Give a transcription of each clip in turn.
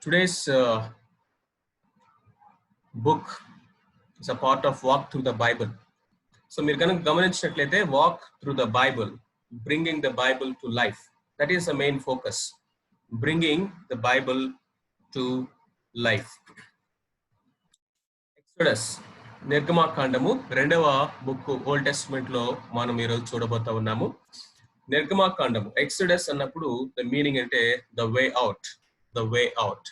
Today's book is a part of Walk Through the Bible. So మీరు కనుక గమనించినట్లయితే walk through the Bible, bringing the Bible to life, that is the main focus, bringing the Bible to life. Exodus నిర్గమాకాండము రెండవ book old testament లో మనం ఈరోజు చూడబోతా ఉన్నాము. నిర్గమాకాండము ఎక్సోడస్ అన్నప్పుడు ద మీనింగ్ అంటే the way out, the way out.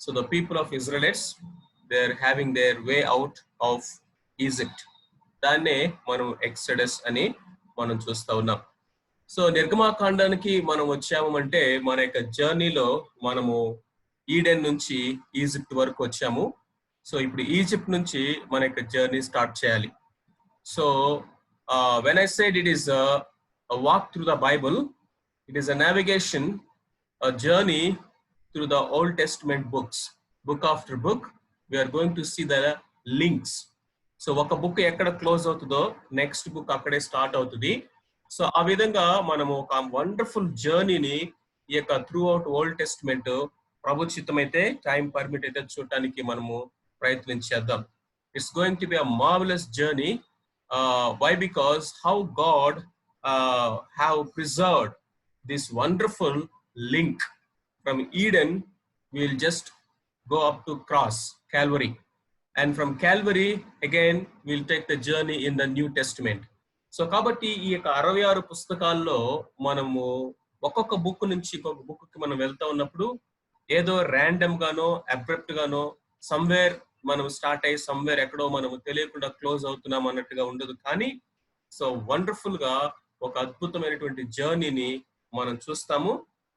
So the people of Israelites they are having their way out of Egypt. దాన్నే మనం ఎక్సడస్ అని మనం చూస్తా ఉన్నాం. సో నిర్గమాకాండానికి మనం వచ్చాము అంటే మన యొక్క జర్నీలో మనము ఈడెన్ నుంచి ఈజిప్ట్ వరకు వచ్చాము. సో ఇప్పుడు ఈజిప్ట్ నుంచి మన యొక్క జర్నీ స్టార్ట్ చేయాలి. So when I said it is a walk through the Bible, it is a navigation, a journey through the Old Testament books. Book after book, we are going to see the links. So ఒక book ఎక్కడ close అవుతుందో next book అక్కడే start అవుతుంది. So ఆ విధంగా మనము ఒక wonderful జర్నీని ఈ యొక్క త్రూ అవుట్ ఓల్డ్ టెస్ట్మెంట్ ప్రభు చిత్తం అయితే టైం పర్మిట్ అయితే చూడటానికి మనము ప్రయత్నించేద్దాం. It's going to be a marvellous journey. Why? Because how God have preserved this wonderful link from Eden. We'll just go up to cross Calvary, and from Calvary again we'll take the journey in the New Testament. So కాబట్టి ఈ యొక్క 66 పుస్తకాల్లో మనము ఒక్కొక్క book నుంచి ఇంకొక book కి మనం వెళ్తా ఉన్నప్పుడు ఏదో ర్యాండమ్ గానో అబ్రప్ట్ గానో సమ్వేర్ మనం స్టార్ట్ అయ్యి సమ్వేర్ ఎక్కడో మనము తెలియకుండా క్లోజ్ అవుతున్నాం అన్నట్టుగా ఉండదు. కానీ సో వండర్ఫుల్ గా ఒక అద్భుతమైనటువంటి జర్నీని మనం చూస్తాము.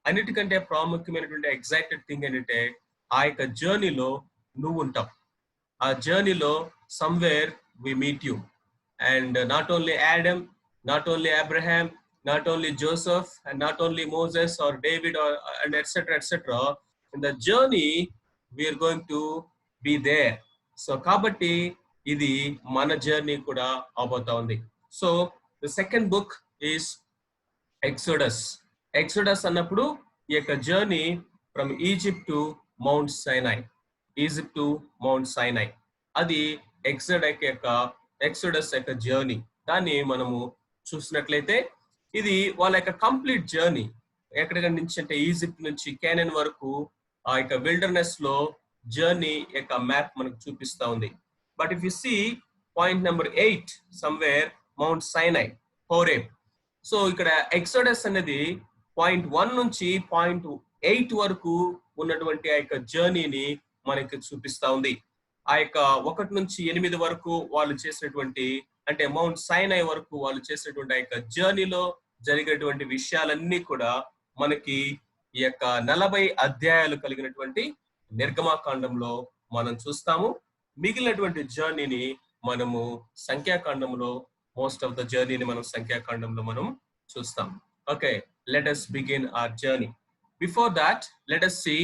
అన్నిటికంటే ప్రాముఖ్యమైనటువంటి ఎగ్జైటెడ్ థింగ్ ఏంటంటే ఆ యొక్క జర్నీలో నువ్వు ఉంటావు. ఆ జర్నీలో somewhere we meet you, and not only Adam, not only Abraham, not only Joseph, and not only Moses or David and etcetera etcetera. In the journey we are going to be there. So కాబట్టి ఇది మన journey కూడా అవబోతా ఉంది. So the second book is Exodus. Exodus అన్నప్పుడు ఈ యొక్క journey from Egypt to Mount Sinai, Egypt to Mount Sinai, అది ఎక్సోడస్ యొక్క జర్నీ. దాన్ని మనము చూసినట్లయితే ఇది వాళ్ళ యొక్క కంప్లీట్ జర్నీ. ఎక్కడికి నుంచి అంటే ఈజిప్ట్ నుంచి కెనాన్ వరకు ఆ యొక్క విల్డర్నెస్ లో జర్నీ యొక్క మ్యాప్ మనకు చూపిస్తా ఉంది. But if you see point number 8 somewhere Mount Sinai, Horeb. So ఇక్కడ ఎక్సోడస్ అనేది పాయింట్ 1 నుంచి పాయింట్ 8 వరకు ఉన్నటువంటి ఆ యొక్క జర్నీని మనకి చూపిస్తా ఉంది. ఆ యొక్క 1 నుంచి 8 వరకు వాళ్ళు చేసినటువంటి అంటే మౌంట్ సైనాయ్ వరకు వాళ్ళు చేసినటువంటి ఆ యొక్క జర్నీలో జరిగేటువంటి విషయాలన్నీ కూడా మనకి ఈ యొక్క 40 అధ్యాయాలు కలిగినటువంటి నిర్గమాకాండంలో మనం చూస్తాము. మిగిలినటువంటి జర్నీని మనము సంఖ్యాకాండంలో మోస్ట్ ఆఫ్ ద జర్నీని మనం సంఖ్యాకాండంలో మనం చూస్తాం. Okay, let us begin our journey. Before that, let us see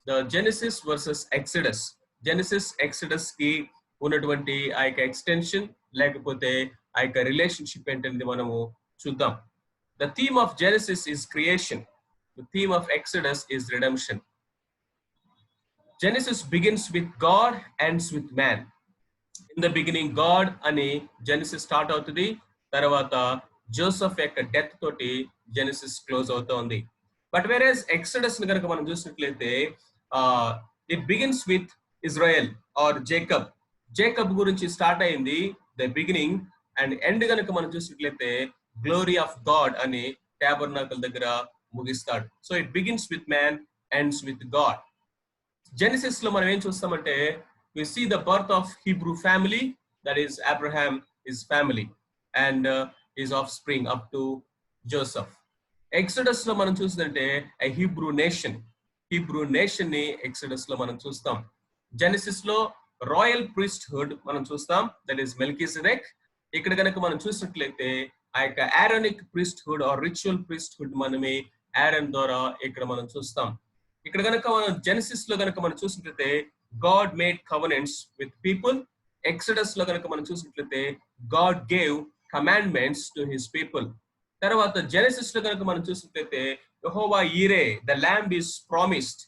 the Genesis versus Exodus. Genesis, Exodus కి ఉన్నటువంటి ఆ యొక్క ఎక్స్టెన్షన్ లేకపోతే ఆ యొక్క రిలేషన్షిప్ ఏంటనేది మనము చూద్దాం. The theme of Genesis is creation. The theme of Exodus is redemption. Genesis begins with God, ends with man. In the beginning God అని జెనసిస్ స్టార్ట్ అవుతుంది. తర్వాత జోసెఫ్ యొక్క డెత్ తోటి జెనసిస్ క్లోజ్ అవుతా ఉంది. బట్ వేరేస్ ఎక్సడస్ ని కనుక మనం చూసినట్లయితే it begins with Israel or Jacob. Jacob గురించి స్టార్ట్ అయింది ద బిగినింగ్, అండ్ ఎండ్ కనుక మనం చూసినట్లయితే గ్లోరీ ఆఫ్ గాడ్ అని టాబర్నాకల్ దగ్గర ముగిస్తాడు. So it begins with man, ends with God. Genesis లో మనం ఏం చూస్తామంటే we see the birth of Hebrew family, that is Abraham, his family, and his offspring up to Joseph. Exodus లో మనం చూస్తుంటే a Hebrew nation ని Exodus లో మనం చూస్తాం. Genesis లో రాయల్ priesthood మనం చూస్తాం, that is Melchizedek. ఇక్కడ కనుక మనం చూసినట్లయితే ఆ యొక్క ఆరోనిక్ priesthood or ritual priesthood మనమే ఆరన్ ద్వారా ఇక్కడ మనం చూస్తాం. ఇక్కడ కనుక మనం జెనసిస్ లో కనుక మనం చూసినట్లయితే God made covenants with people. Exodus లో కనుక మనం చూసినట్లయితే God gave commandments to his people. తర్వాత జెనసిస్ లో కనుక మనం చూసినట్లయితే యెహోవా ఈరే, the lamb is promised.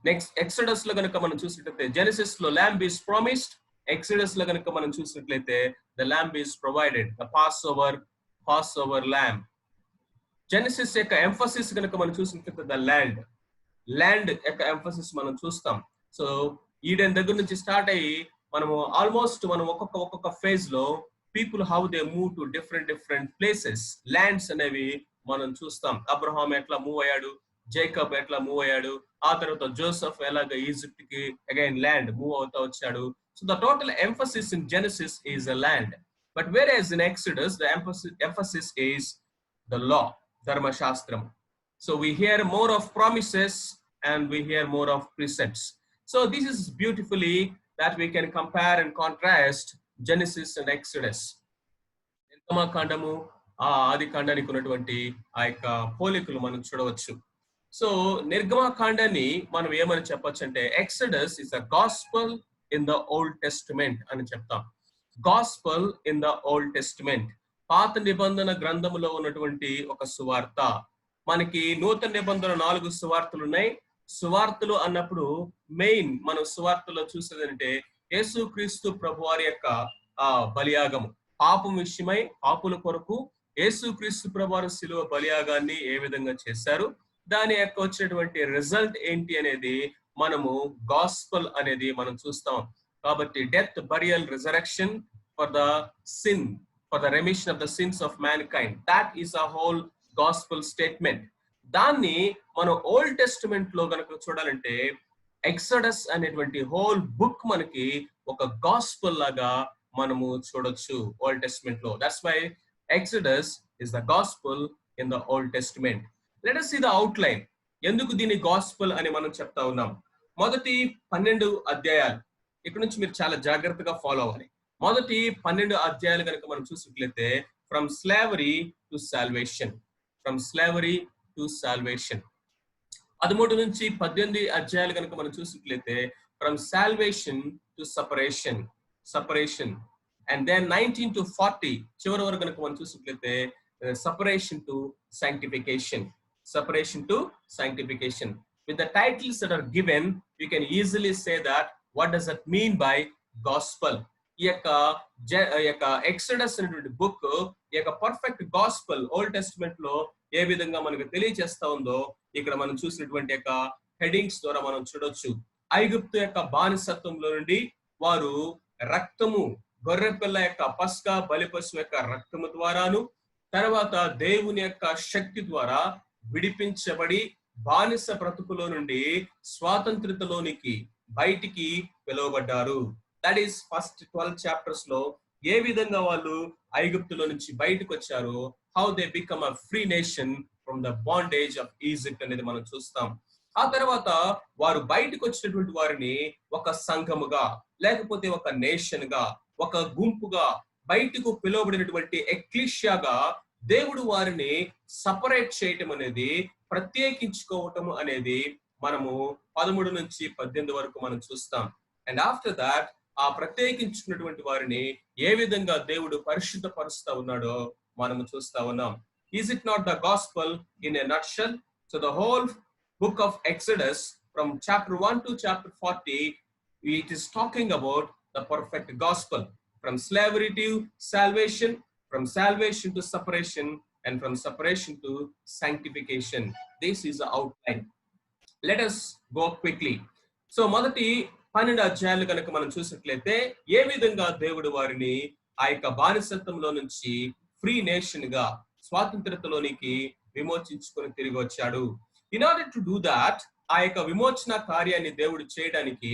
Next Exodus లో కనుక మనం చూసినట్లయితే జెనసిస్ లో ల్యాంబ్ ఈస్ ప్రామిస్డ్, ఎక్సడస్ లో కనుక మనం చూసినట్లయితే the lamb is provided, the pass over lamb. Genesis యొక్క ఎంఫసిస్ కనుక మనం చూసినట్లయితే ద ల్యాండ్ యొక్క ఎంఫసిస్ మనం చూస్తాం. సో ఈడెన్ దగ్గర నుంచి స్టార్ట్ అయ్యి మనము ఆల్మోస్ట్ మనం ఒక్కొక్క ఫేజ్ లో people how they move to different places, lands అనేవి మనం చూస్తాం. అబ్రహాం ఎట్లా మూవ్ అయ్యాడు, జేకబ్ ఎట్లా మూవ్ అయ్యాడు, ఆ తర్వాత జోసెఫ్ ఎలాగ ఈజిప్ట్ కి అగైన్ ల్యాండ్ మూవ్ అవుతా వచ్చాడు. So the total emphasis in Genesis is a land, but where in Exodus the emphasis is the law, ధర్మశాస్త్రం. So we hear more of promises and we hear more of precepts. So this is beautifully that we can compare and contrast Genesis and Exodus. నిర్గమకాండము ఆది కాండానికి ఉన్నటువంటి ఆ యొక్క పోలికలు మనం చూడవచ్చు. సో నిర్గమకాండాన్ని మనం ఏమని చెప్పొచ్చు అంటే Exodus is a gospel in the Old testament అని చెప్తాం. Gospel in the Old testament, పాత నిబంధన గ్రంథములో ఉన్నటువంటి ఒక సువార్త. మనకి నూతన నిబంధన 4 సువార్తలు ఉన్నాయి. సువార్తలు అన్నప్పుడు మెయిన్ మనం సువార్తలో చూసేదంటే యేసుక్రీస్తు ప్రభువారి యొక్క బలియాగము, పాపం విషయమై పాపుల కొరకు యేసుక్రీస్తు ప్రభువారు శిలువ బలియాగాన్ని ఏ విధంగా చేశారు, దాని యొక్క వచ్చేటువంటి రిజల్ట్ ఏంటి అనేది మనము గాస్పల్ అనేది మనం చూస్తాం. కాబట్టి death, burial, resurrection for the sin, for the remission of the sins of mankind, that is a whole gospel statement. దాన్ని మనం ఓల్డ్ టెస్టిమెంట్ లో గనుక చూడాలంటే ఎక్సడస్ అనేటువంటి హోల్ బుక్ మనకి ఒక గాస్పల్ లాగా మనము చూడొచ్చు ఓల్డ్ టెస్టిమెంట్ లో. That's why Exodus is the gospel in the Old Testament. Let us see the outline. ఎందుకు దీన్ని గాస్పల్ అని మనం చెప్తా ఉన్నాం? మొదటి 12 అధ్యాయాలు ఇక్కడ నుంచి మీరు చాలా జాగ్రత్తగా ఫాలో అవ్వాలి. మొదటి 12 అధ్యాయాలు కనుక మనం చూసినట్లయితే ఫ్రమ్ స్లేవరీ టు సాల్వేషన్, 13 నుంచి 18 అధ్యాయాలు కనుక మనం చూసినట్లయితే from salvation to separation, and then 19 to 40 చివరి వరకు కనుక మనం చూసినట్లయితే separation to sanctification. With the titles that are given, you can easily say that what does it mean by gospel. ఈ యొక్క ఎక్సడస్ అనేటువంటి బుక్ ఈ యొక్క పర్ఫెక్ట్ గాస్పల్ ఓల్డ్ టెస్టిమెంట్ లో ఏ విధంగా మనకు తెలియజేస్తా ఉందో ఇక్కడ మనం చూసినటువంటి యొక్క హెడింగ్స్ ద్వారా మనం చూడొచ్చు. ఐగుప్తు యొక్క బానిసత్వంలో నుండి వారు రక్తము, గొర్రెపిల్ల యొక్క పస్కా బలిపశువు యొక్క రక్తము ద్వారాను, తర్వాత దేవుని యొక్క శక్తి ద్వారా విడిపించబడి బానిస బ్రతుకులో నుండి స్వాతంత్రతలోనికి బయటికి పిలువబడ్డారు. దట్ ఈస్ ఫస్ట్ 12 chapters లో ఏ విధంగా వాళ్ళు ఐగుప్తులో నుంచి బయటకు వచ్చారో, how they become a free nation from the bondage of Egypt అనేది మనం చూస్తాం. ఆ తర్వాత వారు బయటకు వచ్చినటువంటి వారిని ఒక సంఘముగా, లేకపోతే ఒక నేషన్ గా, ఒక గుంపుగా, బయటకు పిలువబడినటువంటి ఎక్లీషియాగా దేవుడు వారిని సపరేట్ చేయటం అనేది, ప్రత్యేకించుకోవటం అనేది మనము 13 నుంచి 18 వరకు మనం చూస్తాం. అండ్ ఆఫ్టర్ దాట్ ఆ ప్రత్యేకించుకున్నటువంటి వారిని ఏ విధంగా దేవుడు పరిశుద్ధపరుస్తా ఉన్నాడో మనము చూస్తా ఉన్నాం. Is it not the gospel in a nutshell? So the whole book of Exodus from chapter 1 to chapter 40 it is talking about the perfect gospel, from slavery to salvation, from salvation to separation, and from separation to sanctification. This is the outline. Let us go quickly. So మొదటి 12 అధ్యాయాలు కనుక మనం చూసినట్లయితే ఏ విధంగా దేవుడు వారిని ఆ యొక్క బానిసత్వంలో నుంచి ఫ్రీ నేషన్ గా, స్వాతంత్రతలోనికి విమోచించుకొని తిరిగి వచ్చాడు. In order to do that, ఆ యొక్క విమోచన కార్యాన్ని దేవుడు చేయడానికి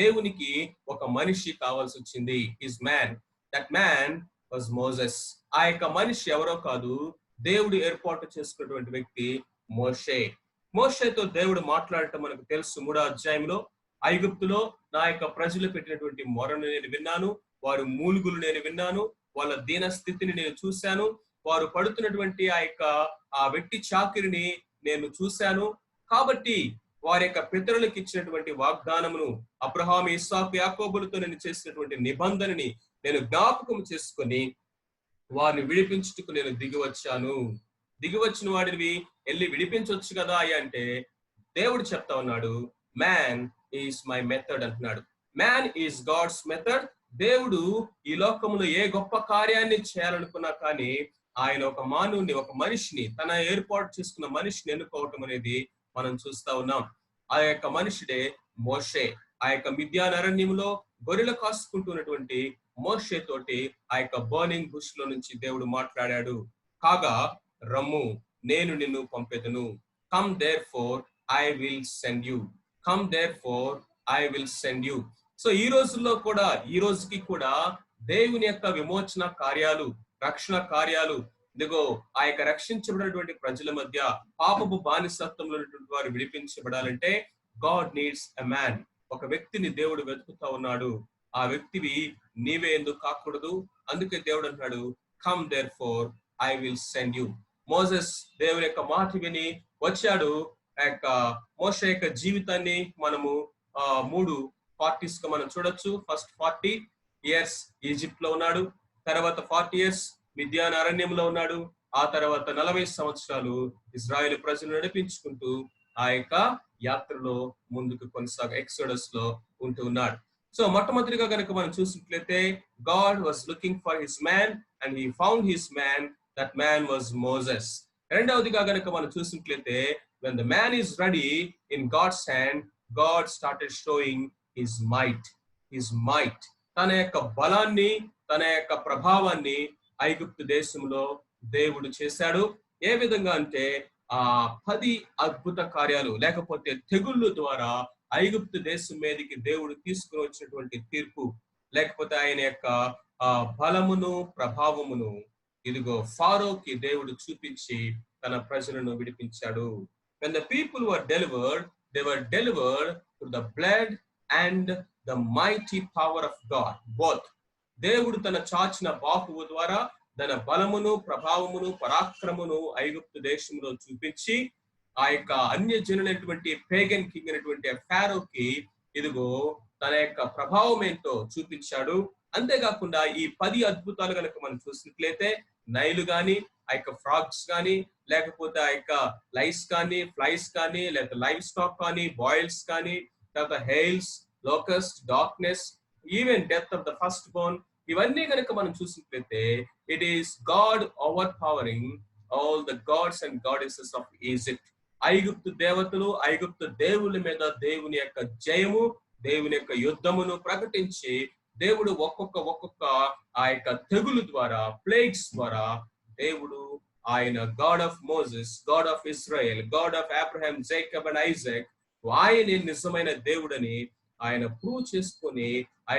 దేవునికి ఒక మనిషి కావాల్సి వచ్చింది. His man, that man was Moses. ఆ యొక్క మనిషి ఎవరో కాదు, దేవుడు ఏర్పాటు చేసుకున్నటువంటి వ్యక్తి మోషే. మోషేతో దేవుడు మాట్లాడటం మనకు తెలుసు. 3వ అధ్యాయంలో ఐగుప్తులో నా యొక్క ప్రజలు పెట్టినటువంటి మొరను నేను విన్నాను, వారు మూలుగులు నేను విన్నాను, వాళ్ళ దీన స్థితిని నేను చూశాను, వారు పడుతున్నటువంటి ఆ వెట్టి చాకిరిని నేను చూశాను. కాబట్టి వారి యొక్క పితరులకు ఇచ్చినటువంటి వాగ్దానమును, అబ్రహాము, ఇస్సాకు, యాకోబులతో నేను చేసినటువంటి నిబంధనని నేను జ్ఞాపకం చేసుకొని వారిని విడిపించుటకు నేను దిగి వచ్చిన వాడిని వెళ్ళి విడిపించవచ్చు కదా అంటే దేవుడు చెప్తా ఉన్నాడు, మ్యాన్ ఈస్ మై మెథడ్ అంటున్నాడు. Man is God's method. దేవుడు ఈ లోకంలో ఏ గొప్ప కార్యాన్ని చేయాలనుకున్నా కానీ ఆయన ఒక మానవుని, ఒక మనిషిని, తన ఏర్పాటు చేసుకున్న మనిషిని ఎన్నుకోవటం అనేది మనం చూస్తా ఉన్నాం. ఆ యొక్క మనుషుడే మోషే. ఆ యొక్క మిద్యాన్ అరణ్యంలో గొర్రెలు కాసుకుంటున్నటువంటి మోషే తోటి ఆ యొక్క బర్నింగ్ బుష్ లో నుంచి దేవుడు మాట్లాడాడు. కాగా రమ్ము, నేను నిన్ను పంపెదను. Come there four I will send you. Come there four I will send you. So ఈ రోజుల్లో కూడా, ఈ రోజుకి కూడా దేవుని యొక్క విమోచన కార్యాలు, రక్షణ కార్యాలు, ఇదిగో ఆ యొక్క రక్షించబడినటువంటి ప్రజల మధ్య పాపపు బానిసత్వంలో ఉన్నటువంటి వారు విడిపించబడాలంటే గాడ్ నీడ్స్ ఎ మ్యాన్. ఒక వ్యక్తిని దేవుడు వెతుకుతా ఉన్నాడు. ఆ వ్యక్తివి నీవే ఎందుకు కాకూడదు? అందుకే దేవుడు అంటున్నాడు, come there four I will send you. Moses దేవుని యొక్క మాట విని వచ్చాడు. ఆ యొక్క మోషే యొక్క జీవితాన్ని మనము 3 parties గా మనం చూడొచ్చు. ఫస్ట్ 40 years ఈజిప్ట్ లో ఉన్నాడు. తర్వాత 40 years మిద్యాన్ అరణ్యంలో ఉన్నాడు. ఆ తర్వాత 40 సంవత్సరాలు ఇజ్రాయేల్ ప్రజలు నడిపించుకుంటూ ఆ యొక్క యాత్రలో ముందుకు ఎక్సోడస్ లో ఉంటూ ఉన్నాడు. సో మొట్టమొదటిగా కనుక మనం చూసినట్లయితే God was looking for his man and he found his man. That man was Moses. రెండవదిగా కనుక మనం చూసినట్లయితే when the man is ready in God's hand, God started showing his might. His might. తన యొక్క బలాన్ని, తన యొక్క ప్రభావాన్ని ఐగుప్తు దేశంలో దేవుడు చేశాడు. ఏ విధంగా అంటే 10 అద్భుత కార్యాలు లేకపోతే తెగుళ్ళు ద్వారా ఐగుప్తు దేశం మీదకి దేవుడు తీసుకుని వచ్చినటువంటి తీర్పు, లేకపోతే ఆయన యొక్క బలమును, ప్రభావమును ఇదిగో ఫారోకి దేవుడు చూపించి తన ప్రజలను విడిపించాడు. When the people were delivered, they were delivered through the blood and the mighty power of God. Both. దేవుడు తన చాచిన బాహువు ద్వారా తన బలమును, ప్రభావమును, పరాక్రమమును ఐగుప్తు దేశంలో చూపించి ఆ యొక్క అన్యజనులైనటువంటి పేగన్ కింగ్ అయినటువంటి ఫారోకి ఇదిగో తన యొక్క ప్రభావం ఏంటో చూపించాడు. అంతేకాకుండా ఈ 10 అద్భుతాలు కనుక మనం చూసినట్లయితే నైలు గాని, ఆ యొక్క ఫ్రాగ్స్ కానీ, లేకపోతే ఆ యొక్క లైస్ కానీ, ఫ్లైస్ కానీ, లేకపోతే లైవ్ స్టాక్ కానీ, బాయిల్స్ కానీ, తర్వాత hails, locust, darkness, even death of the first Born, ఇవన్నీ కనుక మనం చూసినట్లయితే it is God over pouring all the gods and goddesses of Egypt. ఐగుప్తు దేవతలు, ఐగుప్తు దేవుళ్ళ మీద దేవుని యొక్క జయము, దేవుని యొక్క యుద్ధమును ప్రకటించి దేవుడు ఒక్కొక్క ఆ యొక్క తెగులు ద్వారా, ప్లేగ్స్ ద్వారా దేవుడు ఆయన God of Moses, God of Israel, God of Abraham, Jacob and Isaac, ఆయన నిజమైన దేవుడని ఆయన ప్రూవ్ చేసుకొని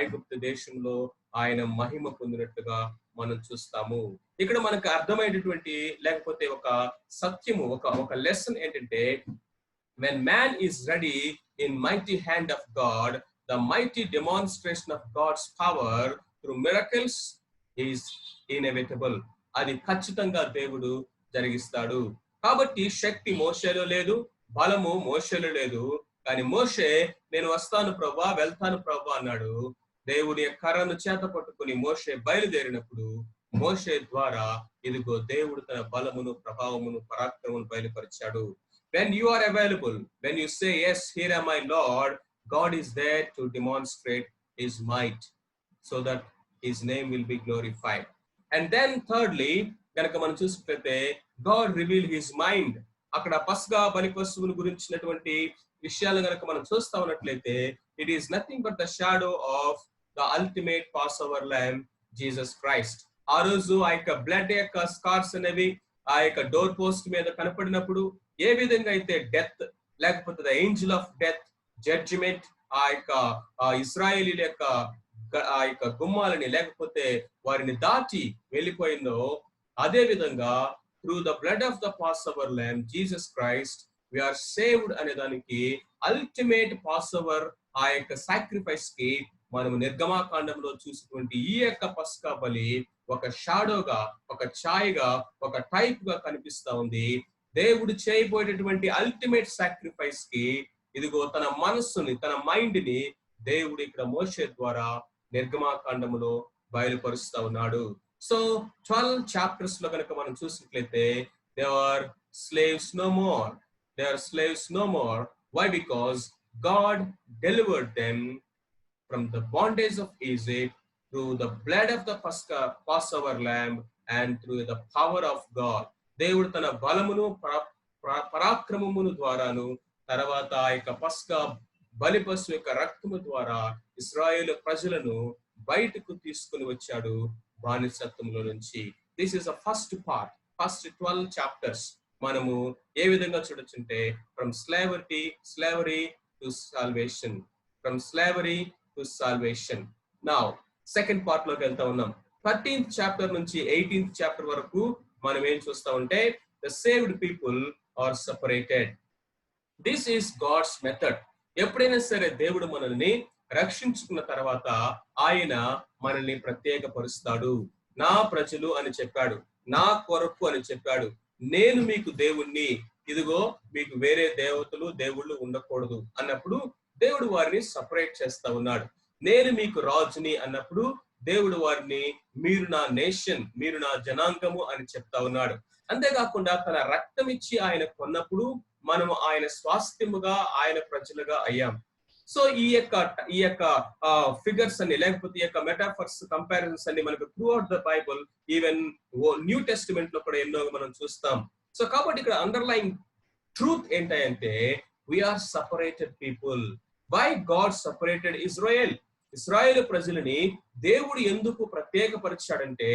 ఐగుప్తు దేశంలో ఆయన మహిమ పొందినట్టుగా మనం చూస్తాము. ఇక్కడ మనకు అర్థమైనటువంటి లేకపోతే ఒక సత్యము, ఒక లెసన్ ఏంటంటే, when man is ready in mighty hand of God, the mighty demonstration of God's power through miracles is inevitable. అది ఖచ్చితంగా దేవుడు జరిగిస్తాడు. కాబట్టి శక్తి మోషేలో లేదు, బలము మోషేలో లేదు. కానీ మోషే నేను వస్తాను ప్రభువా, వెళ్తాను ప్రభువా అన్నాడు. దేవుని కర్రను చేత పట్టుకుని మోషే బయలుదేరినప్పుడు మోషే ద్వారా ఇదిగో దేవుడు తన బలమును, ప్రభావమును, పరాక్రమమును బయలుపరిచాడు. When you are available, when you say yes, here am I Lord, God is there to demonstrate his might so that his name will be glorified. And then thirdly, కనుక మనం చూసినట్లయితే God revealed his mind. అక్కడ పస్గా బలి పశువుల గురించినటువంటి విషయాలు కనుక మనం చూస్తా ఉన్నట్లయితే it is nothing but the shadow of the ultimate Passover lamb, Jesus Christ. ఆ రోజు ఆ యొక్క బ్లడ్ యొక్క స్కార్స్ అనేవి ఆ యొక్క డోర్ పోస్ట్ మీద కనపడినప్పుడు ఏ విధంగా అయితే డెత్ లేకపోతే the angel of death, judgment ఆ యొక్క ఇశ్రాయేలీల యొక్క ఆ యొక్క గుమ్మాలని లేకపోతే వారిని దాటి వెళ్ళిపోయిందో, అదే విధంగా through the blood of the Passover lamb Jesus Christ we are saved అనే దానికి అల్టిమేట్ పాస్ఓవర్ ఆ యొక్క సాక్రిఫైస్ కి మనము నిర్గమాకాండంలో చూసినటువంటి ఈ యొక్క పస్కా బలి ఒక షాడోగా, ఒక ఛాయగా, ఒక టైప్ గా కనిపిస్తా ఉంది. దేవుడు చేయబోయేటటువంటి అల్టిమేట్ సాక్రిఫైస్ కి ఇదిగో తన మనస్సుని, తన మైండ్ ని దేవుడు ఇక్కడ మోషే ద్వారా నిర్గమాకాండములో బయలుపరుస్తా ఉన్నాడు. సో 12 చాప్టర్స్ లో కనుక మనం చూసినట్లయితే they are slaves no more. They are slaves no more. Why? Because God delivered them from the bondage of Egypt through the blood of the Passover lamb and through the power of God. దేవుడు తన బలమును పరాక్రమమును ద్వారాను తర్వాత ఆ యొక్క పస్కా బలి పశువు యొక్క రక్తము ద్వారా ఇశ్రాయేలు ప్రజలను బయటకు తీసుకుని వచ్చాడు బానిసత్వంలో నుంచి. This is the first part, first 12 chapters మనము ఏ విధంగా చూడొచ్చుంటే from slavery to salvation, from slavery to salvation. Now second part లోకి వెళ్తా ఉన్నాం. 13th చాప్టర్ నుంచి 18th చాప్టర్ వరకు మనం ఏం చూస్తా ఉంటే the saved people are separated. This is God's method. ఎప్పుడైనా సరే దేవుడు మనల్ని రక్షించుకున్న తర్వాత ఆయన మనల్ని ప్రత్యేకపరుస్తాడు. నా ప్రజలు అని చెప్పాడు, నా కొరకు అని చెప్పాడు, నేను మీకు దేవుణ్ణి, ఇదిగో మీకు వేరే దేవుళ్ళు ఉండకూడదు అన్నప్పుడు దేవుడు వారిని సపరేట్ చేస్తా ఉన్నాడు. నేను మీకు రాజుని అన్నప్పుడు దేవుడు వారిని మీరు నా నేషన్, మీరు నా జనాంగము అని చెప్తా ఉన్నాడు. అంతేకాకుండా తన రక్తం ఇచ్చి ఆయన కొన్నప్పుడు మనము ఆయన స్వాస్థ్యముగా ఆయన ప్రజలుగా అయ్యాం. సో ఈ యొక్క ఫిగర్స్ అన్ని లేకపోతే ఈ యొక్క మెటాఫర్స్ కంపారిజన్స్ అన్ని మనకు throughout the Bible, even New Testament లో కూడా ఎన్నో మనం చూస్తాం. సో కాబట్టి ఇక్కడ అండర్లైన్ ట్రూత్ ఏంటంటే we are separated people. Why God separated Israel ప్రజలని దేవుడు ఎందుకు ప్రత్యేకపరిచాడంటే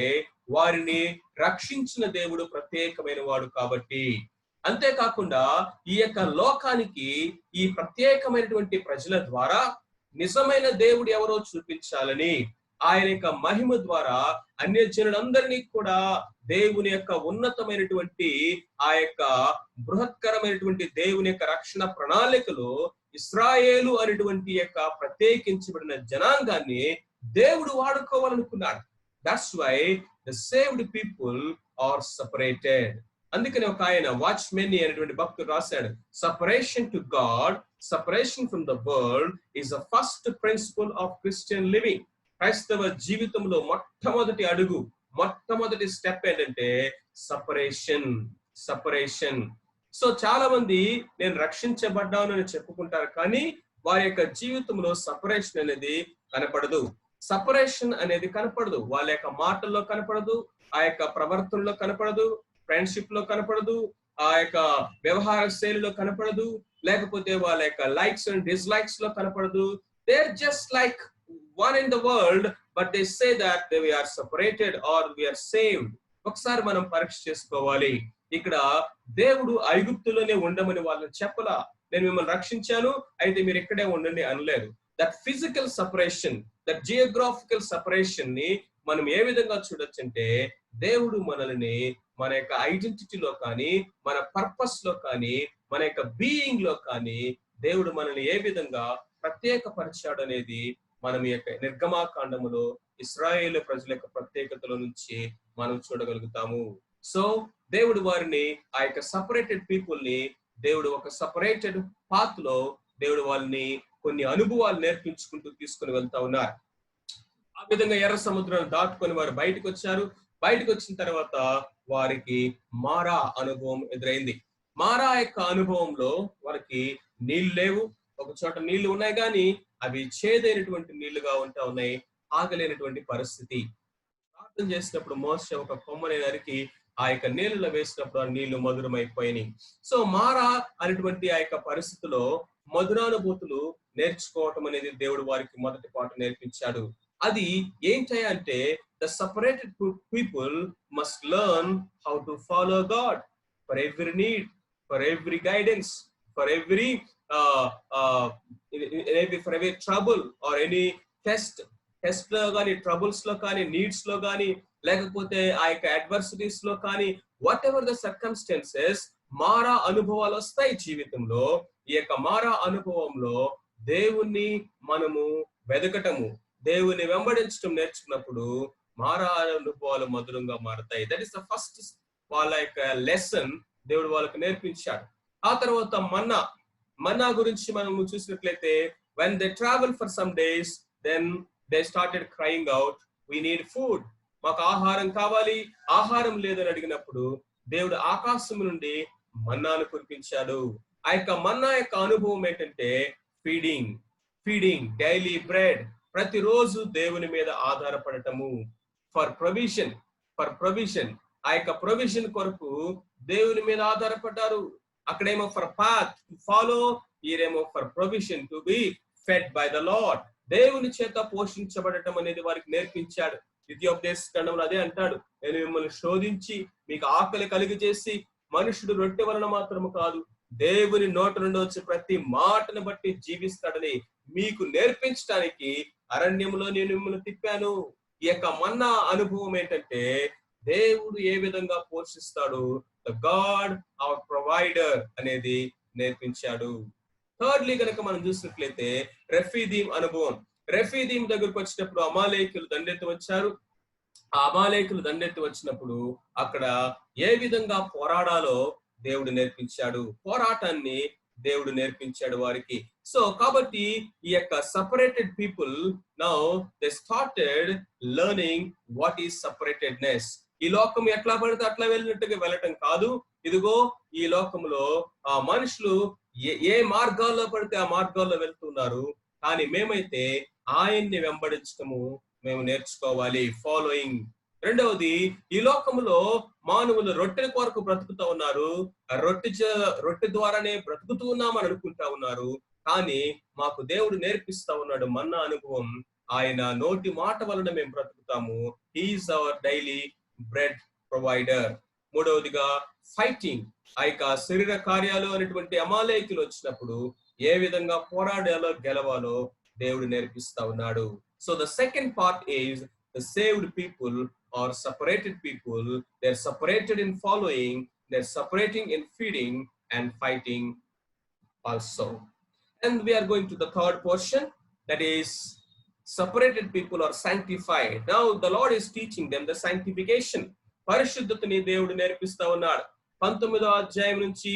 వారిని రక్షించిన దేవుడు ప్రత్యేకమైన వాడు కాబట్టి. అంతేకాకుండా ఈ యొక్క లోకానికి ఈ ప్రత్యేకమైనటువంటి ప్రజల ద్వారా నిజమైన దేవుడు ఎవరో చూపించాలని ఆయన యొక్క మహిమ ద్వారా అన్య జనులందరినీ కూడా దేవుని యొక్క ఉన్నతమైనటువంటి ఆ యొక్క బృహత్కరమైనటువంటి దేవుని యొక్క రక్షణ ప్రణాళికలో ఇశ్రాయేలు అనేటువంటి యొక్క ప్రత్యేకించబడిన జనాంగాన్ని దేవుడు వాడుకోవాలనుకున్నాడు. That's why the saved people are separated. అందుకని ఒక ఆయన వాచ్మెన్ అనేటువంటి భక్తుడు రాశాడు, separation to God, separation from the world is the first principle of Christian living. క్రైస్తవ జీవితంలో మొట్టమొదటి అడుగు, మొట్టమొదటి స్టెప్ ఏంటంటే సెపరేషన్. సో చాలా మంది నేను రక్షించబడ్డాను అని చెప్పుకుంటారు, కానీ వారి యొక్క జీవితంలో సెపరేషన్ అనేది కనపడదు. సెపరేషన్ అనేది కనపడదు, వాళ్ళ యొక్క మాటల్లో కనపడదు, ఆ యొక్క ప్రవర్తనలో కనపడదు, ఫ్రెండ్షిప్ లో కనపడదు, ఆ యొక్క వ్యవహార శైలిలో కనపడదు, లేకపోతే వాళ్ళ యొక్క లైక్స్ అండ్ డిస్లైక్స్ లో కనపడదు. They are just like one in the world, but they say that they are separated or we are saved. ఒకసారి మనం పరీక్ష చేసుకోవాలి. ఇక్కడ దేవుడు ఐగుప్తులోనే ఉండమని వాళ్ళని చెప్పలా, నేను మిమ్మల్ని రక్షించాను అయితే మీరు ఇక్కడే ఉండండి అనలేదు. That physical separation, that geographical separation ని మనం ఏ విధంగా చూడొచ్చంటే దేవుడు మనల్ని మన యొక్క ఐడెంటిటీలో కానీ, మన పర్పస్ లో కానీ, మన యొక్క బీయింగ్ లో కానీ దేవుడు మనల్ని ఏ విధంగా ప్రత్యేకపరిచాడు అనేది మనం ఈ యొక్క నిర్గమాకాండములో ఇశ్రాయేలు ప్రజల యొక్క ప్రత్యేకతలో నుంచి మనం చూడగలుగుతాము. సో దేవుడు వారిని ఆ యొక్క సపరేటెడ్ పీపుల్ ని దేవుడు ఒక సపరేటెడ్ పాత్ లో దేవుడు వాళ్ళని కొన్ని అనుభవాలు నేర్పించుకుంటూ తీసుకుని వెళ్తా ఉన్నారు. ఆ విధంగా ఎర్ర సముద్రాన్ని దాటుకొని వారు బయటకు వచ్చారు. బయటకు వచ్చిన తర్వాత వారికి మారా అనుభవం ఎదురైంది. మారా యొక్క అనుభవంలో వారికి నీళ్లు లేవు, ఒక చోట నీళ్లు ఉన్నాయి కానీ అవి చేదైనటువంటి నీళ్లుగా ఉంటా ఉన్నాయి, ఆగలేనటువంటి పరిస్థితి. ప్రార్థన చేసినప్పుడు మోషే ఒక కొమ్మని నరికి ఆ యొక్క నీళ్ళలో వేసినప్పుడు ఆ నీళ్లు మధురమైపోయినాయి. సో మారా అనేటువంటి ఆ యొక్క పరిస్థితిలో మధురానుభూతులు నేర్చుకోవటం అనేది దేవుడు వారికి మొదటి పాట నేర్పించాడు. అది ఏంటి అంటే the separated people must learn how to follow God for every need, for every guidance, for every trouble or any test లో కానీ, ట్రబుల్స్ లో కానీ, నీడ్స్ లో కానీ, లేకపోతే ఆ యొక్క అడ్వర్సిటీస్ లో కానీ, వాట్ ఎవర్ ద సర్కమ్స్టెన్సెస్, మారా అనుభవాలు వస్తాయి జీవితంలో. ఈ యొక్క మారా అనుభవంలో దేవుణ్ణి మనము వెదకటము, దేవుని వెంబడించడం నేర్చుకున్నప్పుడు మారా అనుభవాలు మధురంగా మారుతాయి. దట్ ఈస్ ద ఫస్ట్ వాళ్ళ యొక్క లెసన్ దేవుడు వాళ్ళకి నేర్పించాడు. ఆ తర్వాత మన్నా గురించి మనం చూసినట్లయితే when they travel for some days, then they started crying out, we need food. మాకు ఆహారం కావాలి, ఆహారం లేదని అడిగినప్పుడు దేవుడు ఆకాశం నుండి మన్నాను కురిపించాడు. ఆ యొక్క మన్నా యొక్క అనుభవం ఏంటంటే ఫీడింగ్ ఫీడింగ్ డైలీ బ్రెడ్, ప్రతిరోజు దేవుని మీద ఆధారపడటము. ఫర్ ప్రొవిజన్ ఆ యొక్క ప్రొవిజన్ కొరకు దేవుని మీద ఆధారపడ్డారు. అక్కడేమో ఫర్ పాత్ టు ఫాలో, ఈరేమో for provision to be fed by the Lord. దేవుని చేత పోషించబడటం అనేది వారికి నేర్పించాడు. ద్వితీయోపదేశ ఖండంలో అదే అంటాడు, నేను మిమ్మల్ని శోధించి మీకు ఆకలి కలిగి చేసి, మనుషుడు రొట్టె వలన మాత్రము కాదు దేవుని నోట నుండి వచ్చే ప్రతి మాటను బట్టి జీవిస్తాడని మీకు నేర్పించడానికి అరణ్యంలో నేను మిమ్మల్ని తిప్పాను. ఈ యొక్క మన్నా అనుభవం ఏంటంటే దేవుడు ఏ విధంగా పోషిస్తాడు, ద గాడ్ అవర్ ప్రొవైడర్ అనేది నేర్పించాడు. థర్డ్లీ కనుక మనం చూసినట్లయితే రెఫీదీం అనుభవం. రెఫీదీం దగ్గరకు వచ్చినప్పుడు అమాలేకులు దండెత్తి వచ్చారు. ఆ అమాలేకులు దండెత్తి వచ్చినప్పుడు అక్కడ ఏ విధంగా పోరాడాలో దేవుడు నేర్పించాడు, పోరాటాన్ని దేవుడు నేర్పించాడు వారికి. సో కాబట్టి ఈ యొక్క separated people now they started learning what is separatedness. ఈ లోకం ఎట్లా పడితే అట్లా వెళ్ళినట్టుగా వెళ్ళటం కాదు. ఇదిగో ఈ లోకంలో ఆ మనుషులు ఏ మార్గాల్లో పడితే ఆ మార్గాల్లో వెళ్తున్నారు, కానీ మేమైతే ఆయన్ని వెంబడించటము మేము నేర్చుకోవాలి, ఫాలోయింగ్. రెండవది, ఈ లోకంలో మానవులు రొట్టెల కొరకు బ్రతుకుతూ ఉన్నారు, రొట్టె ద్వారానే బ్రతుకుతూ ఉన్నామని అనుకుంటా ఉన్నారు. కానీ మాకు దేవుడు నేర్పిస్తా ఉన్నాడు మన్నా అనుభవం. ఆయన నోటి మాట వలన మేము బ్రతుకుతాము. He is our daily bread provider. మూడవదిగా ఫైటింగ్. ఆ యొక్క శరీర కార్యాలు అనేటువంటి అమాలేకులు వచ్చినప్పుడు ఏ విధంగా పోరాడాలో గెలవాలో దేవుడు నేర్పిస్తా ఉన్నాడు. So the second part is the saved people or separated people. They're separated in following, they're separating in feeding and fighting also. And we are going to the third portion, that is separated people are sanctified. Now the Lord is teaching them the sanctification. పరిశుద్ధతని దేవుడు నేర్పిస్తా ఉన్నాడు. 19వ అధ్యాయం నుంచి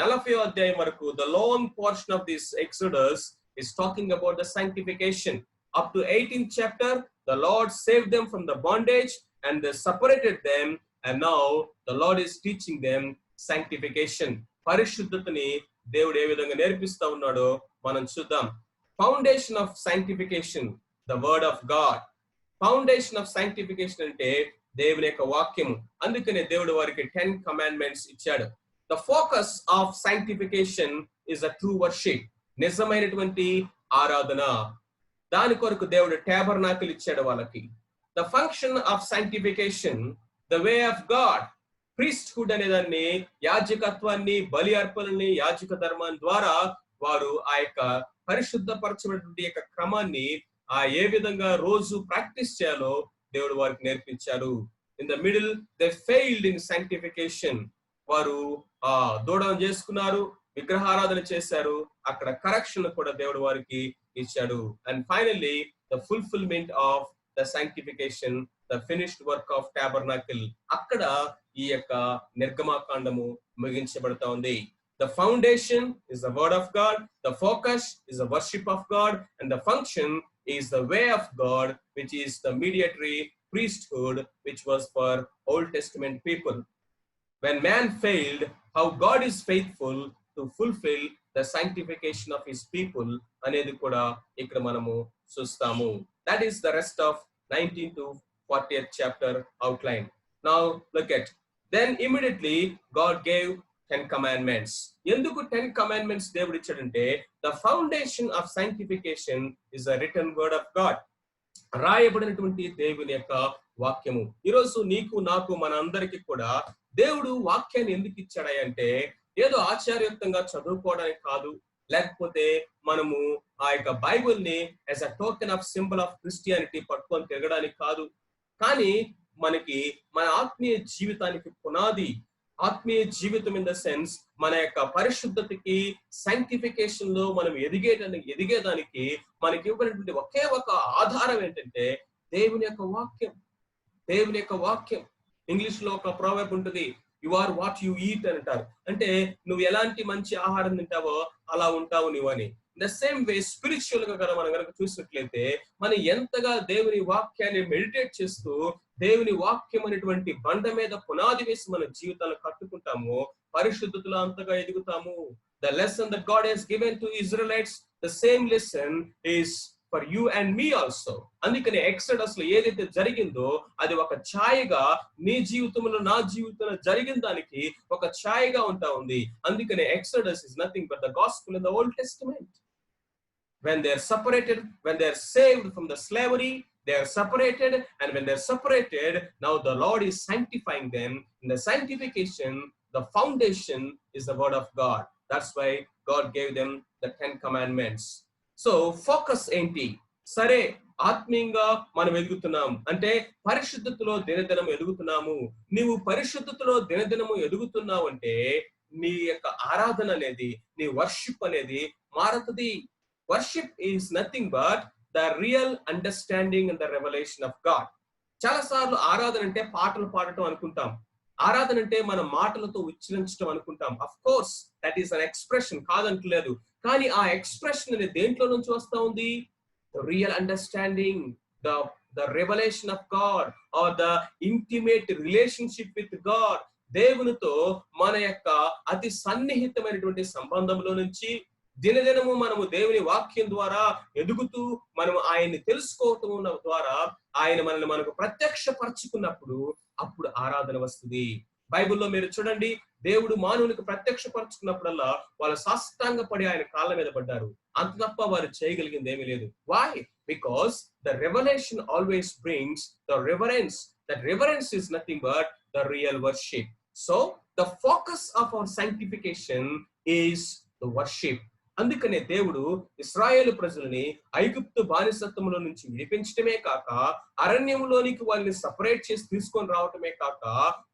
40వ అధ్యాయం వరకు the long portion of this Exodus is talking about the sanctification. Up to 18th chapter, the Lord saved them from the bondage and they separated them, and now the Lord is teaching them sanctification. పరిశుద్ధతని దేవుడు ఏ విధంగా నేర్పిస్తా ఉన్నాడో మనం చూద్దాం. Foundation of sanctification, the word of God. Foundation of sanctification అంటే దేవుని యొక్క వాక్యం. అందుకనే దేవుడు వారికి 10 commandments ఇచ్చాడు. The focus of sanctification is a true worship, నిజమైనటువంటి ఆరాధన. దాని కొరకు దేవుడు ట్యాబర్నాకిల్ ఇచ్చాడు వాళ్ళకి. The function of sanctification, the way of God. Priesthood అనే దాన్ని, యాజకత్వాన్ని, బలి అర్పణని, యాజక ధర్మాన్ని ద్వారా వారు ఆ యొక్క పరిశుద్ధపరచబడినటువంటి యొక్క క్రమాన్ని ఏ విధంగా రోజు ప్రాక్టీస్ చేయాలో దేవుడు వారికి నేర్పించారు. In the middle they failed in sanctification. వారు దూడం చేసుకున్నారు, విగ్రహారాధన చేశారు. అక్కడ కరెక్షన్ కూడా దేవుడు వారికి ఇచ్చాడు. And finally the fulfilment of the sanctification, the finished work of tabernacle. అక్కడ ఈ యొక్క నిర్గమాకాండము ముగించబడతా ఉంది. The foundation is the word of God, the focus is the worship of God, and the function is the way of God, which is the mediatory priesthood, which was for Old Testament people. When man failed, how God is faithful to fulfill the sanctification of his people అనేది కూడా ఇక్కడ మనము చూస్తాము. That is the rest of 19th to 40th chapter outline. Now look at, then immediately God gave 10 commandments. ఎందుకు 10 commandments దేవుడు ఇచ్చాడంటే, the foundation of sanctification is a written word of God. రాయబడినటువంటి దేవుని యొక్క వాక్యము. ఈరోజు నీకు నాకు మన అందరికి కూడా దేవుడు వాక్యాన్ని ఎందుకు ఇచ్చాడంటే, ఏదో ఆచార్యయుక్తంగా చదువుకోవడానికి కాదు, లేకపోతే మనము ఆ యొక్క బైబుల్ ని as a token of symbol of Christianity పట్టుకొని తిరగడానికి కాదు. కానీ మనకి మన ఆత్మీయ జీవితానికి పునాది, ఆత్మీయ జీవితం ఇన్ ద సెన్స్ మన యొక్క పరిశుద్ధతకి, సాంక్టిఫికేషన్ లో మనం ఎదిగేదానికి మనకి ఇవ్వబడినటువంటి ఒకే ఒక ఆధారం ఏంటంటే దేవుని యొక్క వాక్యం. దేవుని యొక్క వాక్యం. ఇంగ్లీష్ లో ఒక ప్రోవర్బ్ ఉంటుంది, you are what you eat అంటారు. అంటే నువ్వు ఎలాంటి మంచి ఆహారం తింటావో అలా ఉంటావు నువ్వు అని. ద సేమ్ వే స్పిరిచువల్ గా కదా మనం కనుక చూసినట్లయితే, మనం ఎంతగా దేవుని వాక్యాన్ని మెడిటేట్ చేస్తూ దేవుని వాక్యం అనేటువంటి బండ మీద పునాది వేసి మన జీవితాలను కట్టుకుంటామో పరిశుద్ధతలో అంతగా ఎదుగుతాము. The lesson that God has given to Israelites, the same lesson is for you and me also. అందుకనే ఎక్సడస్ లో ఏదైతే జరిగిందో అది ఒక ఛాయగా నీ జీవితంలో నా జీవితంలో జరిగిన దానికి ఒక ఛాయగా ఉంటా ఉంది. అందుకనే Exodus is nothing but the gospel in the old testament. When they are separated, when they are saved from the slavery, they are separated, and when they are separated, now the Lord is sanctifying them. In the sanctification, the foundation is the word of God. That's why God gave them the 10 commandments. So focus ఏంటి? సరే, ఆత్మీయంగా మనం ఎదుగుతున్నాం అంటే పరిశుద్ధతలో దినదినం ఎదుగుతున్నాము. నీవు పరిశుద్ధతలో దినదినము ఎదుగుతున్నావు అంటే నీ యొక్క ఆరాధన అనేది, నీ వర్షిప్ అనేది మారుతుంది. Worship is nothing but the real understanding and the revelation of God. చాలా సార్లు ఆరాధన అంటే పాటలు పాడటం అనుకుంటాం. ఆరాధన అంటే మన మాటలతో ఉచ్చరించడం అనుకుంటాం. Of course that is an expression, కాదంటలేదు. కానీ ఆ ఎక్స్ప్రెషన్ అనేది దేంట్లో నుంచి వస్తా ఉంది? The real understanding, the revelation of God, or the intimate relationship with God. దేవునితో మన యొక్క అతి సన్నిహితమైనటువంటి సంబంధంలో నుంచి దినదినము మనము దేవుని వాక్యం ద్వారా ఎదుగుతూ మనము ఆయన్ని తెలుసుకోవటం ద్వారా ఆయన మనల్ని మనకు ప్రత్యక్షపరచుకున్నప్పుడు అప్పుడు ఆరాధన వస్తుంది. బైబిల్లో మీరు చూడండి, దేవుడు మానవునికి ప్రత్యక్షపరచుకున్నప్పుడల్లా వాళ్ళు సాష్టాంగపడి ఆయన కాళ్ళ మీద పడ్డారు. అంత తప్ప వారు చేయగలిగింది ఏమీ లేదు. Why? Because the revolution always brings the reverence. That reverence is nothing but the real worship. So the focus of our sanctification is the worship. అందుకనే దేవుడు ఇశ్రాయేలు ప్రజల్ని ఐగుప్తు బానిసత్వంలో నుంచి విడిపించటమే కాక అరణ్యంలోనికి వారిని సపరేట్ చేసి తీసుకొని రావటమే కాక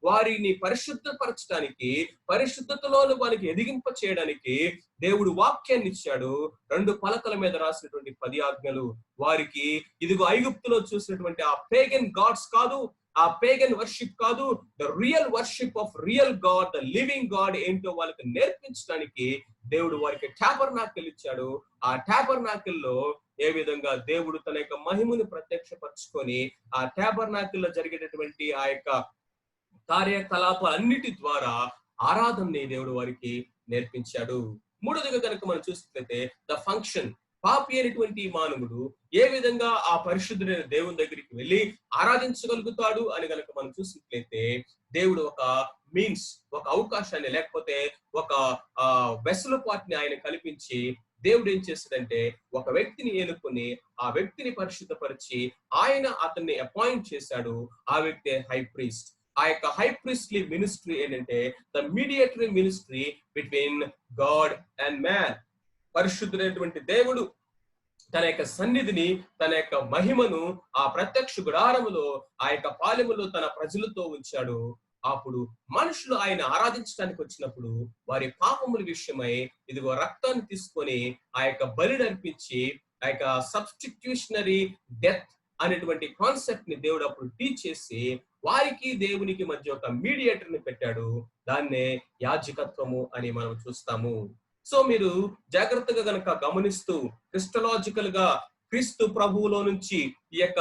వారిని పరిశుద్ధపరచడానికి, పరిశుద్ధతలో వారికి ఎదిగింప చేయడానికి దేవుడు వాక్యాన్ని ఇచ్చాడు. 2 పలకల మీద రాసినటువంటి 10 ఆజ్ఞలు. వారికి ఇదిగో ఐగుప్తులో చూసినటువంటి ఆ పేగన్ గాడ్స్ కాదు, ఆ పేగన్ వర్షిప్ కాదు, the real worship of real God, the living God ఏంటో వాళ్ళకి నేర్పించడానికి దేవుడు వారికి టాబర్నాకిల్ ఇచ్చాడు. ఆ టాబర్నాకిల్లో ఏ విధంగా దేవుడు తన యొక్క మహిమను ప్రత్యక్షపరచుకొని ఆ టాబర్నాకిల్లో జరిగేటటువంటి ఆ యొక్క కార్యకలాపాలన్నిటి ద్వారా ఆరాధనని దేవుడు వారికి నేర్పించాడు. మూడోదిగా కనుక మనం చూసినట్లయితే ద ఫంక్షన్. పాపి అయినటువంటి మానవుడు ఏ విధంగా ఆ పరిశుద్ధుడైన దేవుని దగ్గరికి వెళ్ళి ఆరాధించగలుగుతాడు అని కనుక మనం చూసినట్లయితే దేవుడు ఒక మీన్స్, ఒక అవకాశాన్ని లేకపోతే ఒక వెసులుపాటుని ఆయన కల్పించి దేవుడు ఏం చేస్తాడంటే ఒక వ్యక్తిని ఎన్నుకొని ఆ వ్యక్తిని పరిశుద్ధపరిచి ఆయన అతన్ని అపాయింట్ చేశాడు. ఆ వ్యక్తి హై ప్రీస్ట్. ఆ యొక్క హై ప్రీస్ట్లీ మినిస్ట్రీ ఏంటంటే the mediatory ministry between God and man. పరిశుద్ధుడైనటువంటి దేవుడు తన యొక్క సన్నిధిని, తన యొక్క మహిమను ఆ ప్రత్యక్ష గుడారములో, ఆ యొక్క పాలెములో తన ప్రజలతో ఉంచాడు. అప్పుడు మనుషులు ఆయన ఆరాధించడానికి వచ్చినప్పుడు వారి పాపముల విషయమై ఇదిగో రక్తాన్ని తీసుకొని ఆ యొక్క బలిని అర్పించి ఆ యొక్క సబ్స్టిట్యూషనరీ డెత్ అనేటువంటి కాన్సెప్ట్ ని దేవుడు అప్పుడు టీచ్ చేసి వారికి దేవునికి మధ్య ఒక మీడియేటర్ ని పెట్టాడు. దాన్నే యాజకత్వము అని మనం చూస్తాము. సో మీరు జాగ్రత్తగా గనక గమనిస్తూ క్రిస్టలాజికల్ గా క్రీస్తు ప్రభువులో నుంచి ఈ యొక్క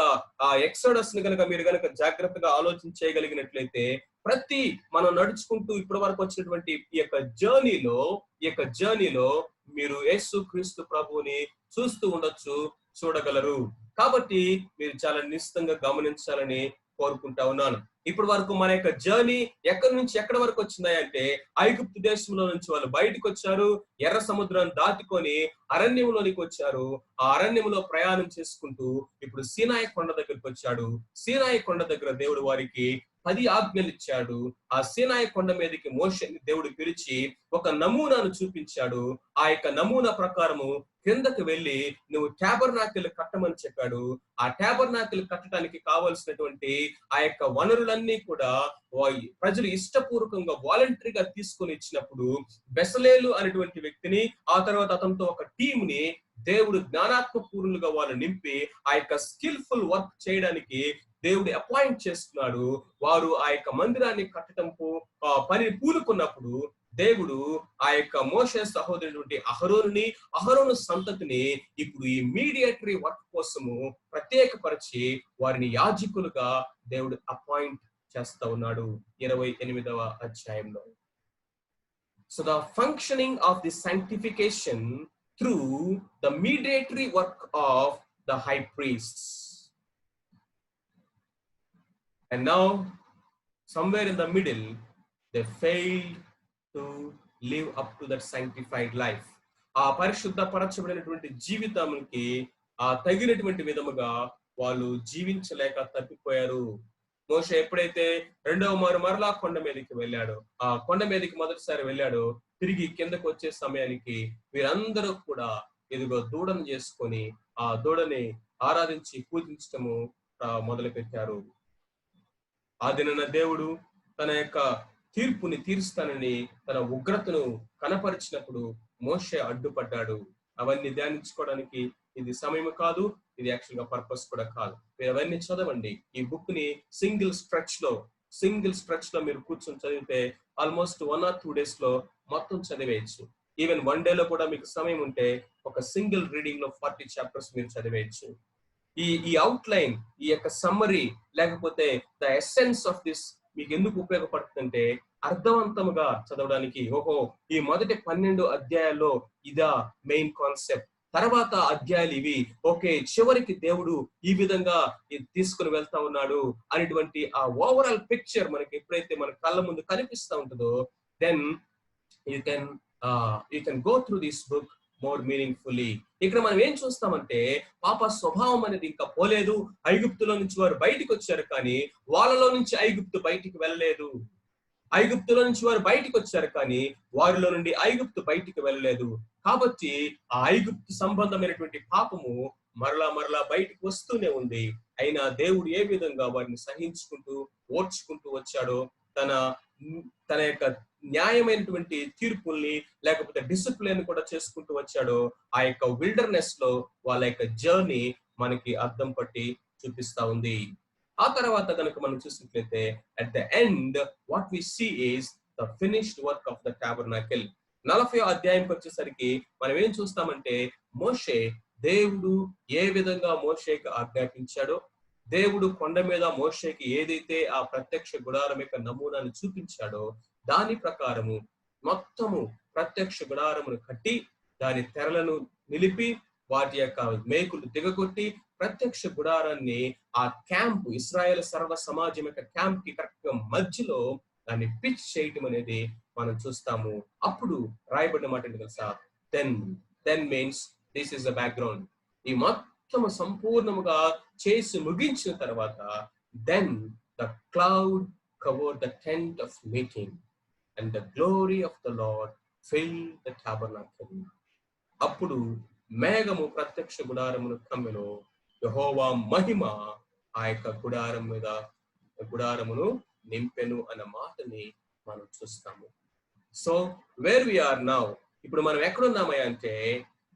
ఎక్సోడస్ ని గనక మీరు గనక జాగ్రత్తగా ఆలోచన చేయగలిగినట్లయితే ప్రతి మనం నడుచుకుంటూ ఇప్పటి వరకు వచ్చినటువంటి ఈ యొక్క జర్నీలో మీరు యేసు క్రీస్తు ప్రభువుని చూస్తూ ఉండొచ్చు, చూడగలరు. కాబట్టి మీరు చాలా నిశ్చితంగా గమనించాలని కోరుకుంటా ఉన్నాను. ఇప్పటి వరకు మన యొక్క జర్నీ ఎక్కడి నుంచి ఎక్కడి వరకు వచ్చిందా అంటే ఐగుప్తు దేశంలో నుంచి వాళ్ళు బయటకు వచ్చారు, ఎర్ర సముద్రాన్ని దాటుకొని అరణ్యంలోనికి వచ్చారు. ఆ అరణ్యంలో ప్రయాణం చేసుకుంటూ ఇప్పుడు సీనాయి కొండ దగ్గరికి వచ్చాడు. సీనాయి కొండ దగ్గర దేవుడు వారికి 10 ఆజ్ఞలు ఇచ్చాడు. ఆ సీనాయి కొండ మీదకి మోషేని దేవుడు పిలిచి ఒక నమూనాను చూపించాడు. ఆ యొక్క నమూనా ప్రకారము కిందకు వెళ్ళి నువ్వు టాబర్నాకిల్ కట్టమని చెప్పాడు. ఆ టాబర్నాకిల్ కట్టడానికి కావలసినటువంటి ఆ యొక్క వనరులన్నీ కూడా ప్రజలు ఇష్టపూర్వకంగా వాలంటరీగా తీసుకొని ఇచ్చినప్పుడు బెసలేలు అనేటువంటి వ్యక్తిని, ఆ తర్వాత అతనితో ఒక టీమ్ ని దేవుడు జ్ఞానాత్మపూర్ణులుగా వాళ్ళు నింపి ఆ యొక్క స్కిల్ఫుల్ వర్క్ చేయడానికి దేవుడు అపాయింట్ చేస్తున్నాడు. వారు ఆ యొక్క మందిరాన్ని కట్టడంకు పని పూనుకున్నప్పుడు దేవుడు ఆ యొక్క మోషే సహోదరుడు అహరోను సంతతిని ఇప్పుడు ఈ మీడియేటరీ వర్క్ కోసము ప్రత్యేకపరిచి వారిని యాజకులుగా దేవుడు అపాయింట్ చేస్తా ఉన్నాడు 28వ అధ్యాయంలో. So the functioning of the sanctification through the mediatory work of the high priests. And now, somewhere in the middle, they failed to live up to that sanctified life. ఆ పరిశుద్ధపరచబడినటువంటి జీవితానికి ఆ తగినటువంటి విధముగా వాళ్ళు జీవించలేక తప్పిపోయారు. మోషే ఎప్పుడైతే రెండవ మరలా కొండ మీదకి వెళ్ళాడో, ఆ కొండ మీదకి మొదటిసారి వెళ్ళాడో, తిరిగి కిందకు వచ్చే సమయానికి వీరందరూ కూడా ఇదిగో దూడను చేసుకొని ఆ దూడని ఆరాధించి పూజించటము మొదలు పెట్టారు. ఆ దినన దేవుడు తన యొక్క తీర్పుని తీరుస్తానని తన ఉగ్రతను కనపరిచినప్పుడు మోషే అడ్డుపడ్డాడు. అవన్నీ ధ్యానించుకోవడానికి ఇది సమయం కాదు, ఇది యాక్చువల్ గా పర్పస్ కూడా కాదు. మీరు అవన్నీ చదవండి. ఈ బుక్ ని సింగిల్ స్ట్రెచ్ లో మీరు కూర్చొని చదివితే ఆల్మోస్ట్ 1 or 2 days లో మొత్తం చదివేయచ్చు. ఈవెన్ 1 day లో కూడా మీకు సమయం ఉంటే ఒక సింగిల్ రీడింగ్ లో 40 chapters మీరు చదివేయచ్చు. ఈ అవుట్లైన్, ఈ యొక్క సమ్మరీ లేకపోతే ద ఎసెన్స్ ఆఫ్ దిస్ మీకు ఎందుకు ఉపయోగపడుతుందంటే అర్థవంతముగా చదవడానికి. ఓహో, ఈ మొదటి 12 అధ్యాయాల్లో ఇదా మెయిన్ కాన్సెప్ట్, తర్వాత అధ్యాయాలు ఇవి, ఓకే చివరికి దేవుడు ఈ విధంగా తీసుకుని వెళ్తా ఉన్నాడు అనేటువంటి ఆ ఓవరాల్ పిక్చర్ మనకి ఎప్పుడైతే మన కళ్ళ ముందు కనిపిస్తా ఉంటుందో, then you can go through this book more meaningfully. ఇక్కడ మనం ఏం చూస్తామంటే పాప స్వభావం అనేది ఇంకా పోలేదు. ఐగుప్తులో నుంచి వారు బయటికి వచ్చారు, కానీ వాళ్ళలో నుంచి ఐగుప్తు బయటికి వెళ్ళలేదు. ఐగుప్తులో నుంచి వారు బయటికి వచ్చారు, కానీ వారిలో నుండి ఐగుప్తు బయటికి వెళ్ళలేదు. కాబట్టి ఆ ఐగుప్తు సంబంధమైనటువంటి పాపము మరలా బయటికి వస్తూనే ఉంది. అయినా దేవుడు ఏ విధంగా వారిని సహించుకుంటూ ఓర్చుకుంటూ వచ్చాడో, తన యొక్క న్యాయమైనటువంటి తీర్పుల్ని లేకపోతే డిసిప్లిన్ కూడా చేసుకుంటూ వచ్చాడో, ఆ యొక్క విల్డర్నెస్ లో వాళ్ళ యొక్క జర్నీ మనకి అర్థం పట్టి చూపిస్తా ఉంది. ఆ తర్వాత కనుక మనం చూసినట్లయితే at the end what we see is the finished work of the tabernacle. 40వ అధ్యాయంకి వచ్చేసరికి మనం ఏం చూస్తామంటే మోషే, దేవుడు ఏ విధంగా మోషేకి ఆజ్ఞాపించాడో, దేవుడు కొండ మీద మోషేకి ఏదైతే ఆ ప్రత్యక్ష గుడారం యొక్క నమూనాను చూపించాడో దాని ప్రకారము మొత్తము ప్రత్యక్ష గుడారమును కట్టి దాని తెరలను నిలిపి వాటి యొక్క మేకులు దిగగొట్టి ప్రత్యక్ష గుడారాన్ని ఆ క్యాంప్, ఇశ్రాయేల్ సర్వ సమాజం యొక్క క్యాంప్ కి కరెక్ట్ గా మధ్యలో దాన్ని పిచ్ చేయటం అనేది మనం చూస్తాము. అప్పుడు రాయబడిన మాట ఏంటి తెలుసా? Then means this is the background. ఈ మొత్తము సంపూర్ణముగా చేసి ముగించిన తర్వాత then the cloud covered the tent of meeting and the glory of the Lord filled the tabernacle. అప్పుడు మేఘము ప్రత్యక్ష గుడారమును కమ్మెను, యెహోవా మహిమ ఆ యొక్క గుడారమును నింపెను అన్న మాటని మనం చూస్తాము. So where we are now, ఇప్పుడు మనం ఎక్కడున్నామయ్యా అంటే